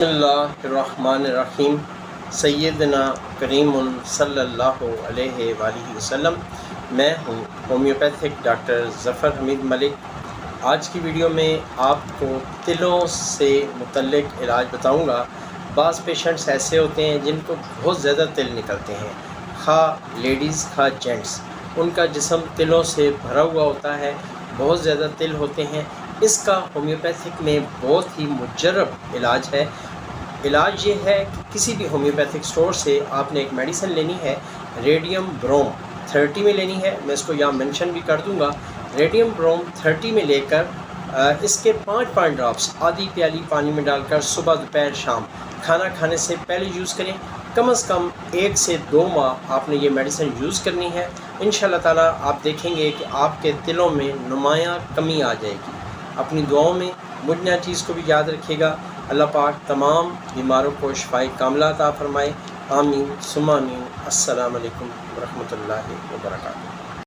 बिस्मिल्लाहिर्रहमानिर्रहीम। सैयदना करीम सल्लल्लाहु अलैहि वआलिहि वसल्लम। मैं हूँ होम्योपैथिक डॉक्टर ज़फ़र हमीद मलिक। आज की वीडियो में आपको तिलों से मुतल्लिक़ इलाज बताऊँगा। बाज़ पेशेंट्स ऐसे होते हैं जिनको बहुत ज़्यादा तिल निकलते हैं, खा लेडीज़ खा जेंट्स, उनका जिस्म तिलों से भरा हुआ होता है, बहुत ज़्यादा तिल होते हैं। इसका होम्योपैथिक में बहुत ही मुजर्रब इलाज है। इलाज ये है कि किसी भी होम्योपैथिक स्टोर से आपने एक मेडिसिन लेनी है, रेडियम ब्रोम 30 में लेनी है। मैं इसको यहाँ मेंशन भी कर दूँगा। रेडियम ब्रोम 30 में लेकर इसके 5 ड्रॉप्स आधी प्याली पानी में डालकर सुबह दोपहर शाम खाना खाने से पहले यूज़ करें। कम से कम 1 से 2 माह आपने ये मेडिसिन यूज़ करनी है। इंशाअल्लाह ताला आप देखेंगे कि आपके तिलों में नुमायाँ कमी आ जाएगी। अपनी दुआओं में मुझना चीज़ को भी याद रखिएगा। अल्लाह पाक तमाम बीमारों को शिफाए कामिला अता फरमाए। आमीन सुम्मा आमीन। अस्सलामु अलैकुम व रहमतुल्लाहि व बरकातुहू।